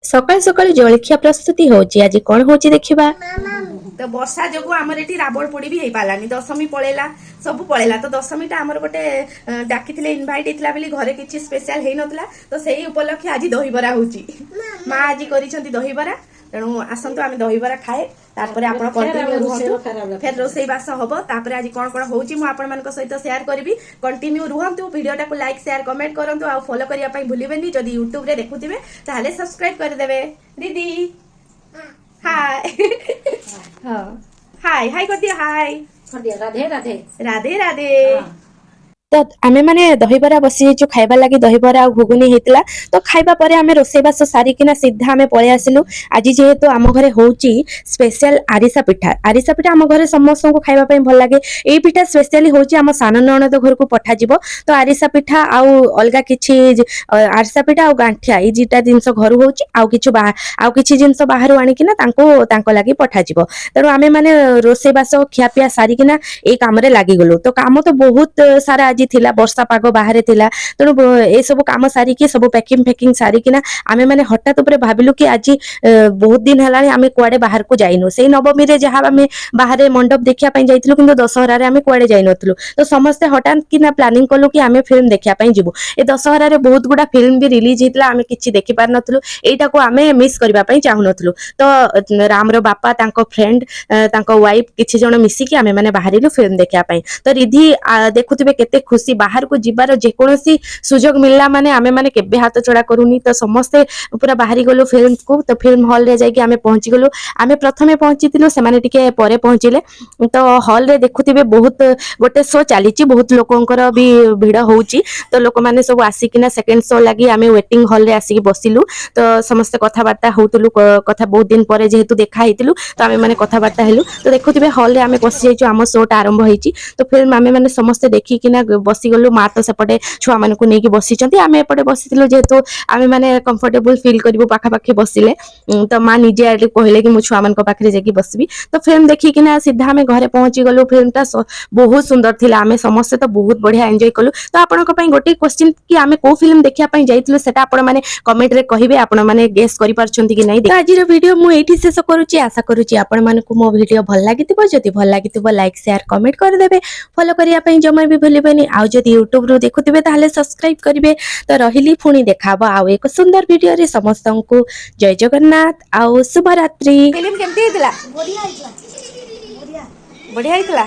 सकाळ सकाळ जलखिया प्रस्तुति होची आज कौन होची देखिबा। तो वर्षा जो आमर ये रावण पोड़ी भी पारानी दशमी पड़ेगा सब पड़ेगा तो दशमीटा आमर गोटे डाकी इनभाइट होता बोली घरे किसी स्पेशल हो ना तो से उपलक्षे आज दहीबरा हो माँ आज कर दहीबरा तेणु आसतु आम दहीबरा खाए तापर आप फिर रोसई बास हम तापर आज कौन कौन हो सहित शेयर करी कंटिन्यू रुहतु वीडियोटा को लाइक शेयर कमेंट करूँ आ फॉलो करने भूलें जदि यूट्यूब रे देखुवे ताहले सब्सक्राइब करदे दीदी हाय हाँ हाय हाय कर दिया हाय राधे राधे राधे राधे तो आम मैंने दहीबरा बसी जाइए खाइबा लगी दहीबरा घुगुनी होता तो खाइबा पर आम रोसईबास सारिकिना सीधा आम पलि आसिलु आज जेहेतु आम घरे होची स्पेशल आरिसा पिठा आम घरे समस्त को खाइबा भल लगे ये पिठा स्पेशली होची आम सान ननद घर को पठा जिवो तो आरिसा पिठा आउ अलगा किछि आरिसा पिठा आ गांठिया ये दुटा जिनस घर होची आउ किछि जिनस बाहर आनिकिना तांको लागि पठा जिवो तेणु आम मैंने रोसईबास खियापिया सारिकिना ए काम रे लागि गलु तो काम तो बहुत सारा आज थिला वर्षा पाग बाहर थिला तेणु ए सब काम सारिकी सब पैकिंग फैकिंग सारिकिना आमे माने हठात उपरे भाबिलु कि आज बहुत दिन हलानी आमे कुआडे बाहर को जाइनु सेई नवमी रे जहा आमे बाहर मंडप देखिया पई जाइथिलु किंतु दशहरा रे आमे कुआडे जाई नथलु तो समस्त हठात किना प्लानिंग कलु कि आमे फिल्म देखिया पई जिवु ए दशहरा रे बहुत गुडा फिल्म भी रिलीज हितला आमे किछि देखि पार नथलु एटा को आमे मिस करबा पई चाहु नथलु तो राम रो बापा तांको फ्रेंड तांको वाइफ किछि जण मिसी कि आमे माने बाहरिलु फिल्म देखिया पई तो रिधि देखुथिबे केते खुशी बाहर को जीवार जेकोसी सुजोग मिलला माने आमे माने केबे हाथ चढ़ा करूनी तो समस्ते पूरा बाहरी गलु फिल्म को तो फिल्म हॉल रे जाई कि आमे पहुंची गलु आमे प्रथमे पहुंचीतिलु से माने टिके परे पहुंचिले तो हॉल रे देखुथिबे बहुत गोटे शो चलीची बहुत लोकंकर भी भीड़ होउची तो लोक माने सब आसिकिना सेकंड शो लागि आमे वेटिंग हॉल रे आसी बसिलु तो समस्त कथा बार्ता होतलु कथा बहुत दिन परे जेहेतु देखा हितलु तो आमे माने कथा बार्ता हेलु तो देखुथिबे हॉल रे आमे बसि जाइछु आम शोटा आरंभ होईची तो फिल्म आमे माने समस्त देखि किना बसी गलु माँ तो सेपटे छुआ मान को लेकिन बसी आम एपटे बसी जेहेतु आम मैंने कंफर्टेबल फिल करूँ पाखापाखि बसिले तो माँ निजे आगे कहले कि मुझे छुआ मान पाखे जाकि बसबी तो फिल्म देखिकिना सीधा आम घरे पहुंची गलु फिल्मटा बहुत सुंदर थिला आम समस्ते तो बहुत बढ़िया एंजॉय कलु तो आपन गोटे क्वेश्चन कि आम को फिल्म देखा जाइलु सेटा आपण माने कमेंट रे कहिबे आपण माने गेस करि पारछंती कि नहीं। आज वीडियो मु एठी शेष करूची आशा करूची आपण मानकु मो वीडियो भल लागितिबो जदि भल लागितिबो लाइक शेयर कमेंट कर देबे फॉलो करिया पई जमा भी भूलिबेनी आउ जदि यूट्यूब रो देखुथिबे ताहले सब्सक्राइब करिवे तो रहिली पुणी देखाबो आउ एक सुंदर वीडियो रे समस्त को जय जगन्नाथ आउ शुभ रात्रि। फिल्म केमती हितला बढ़िया हितला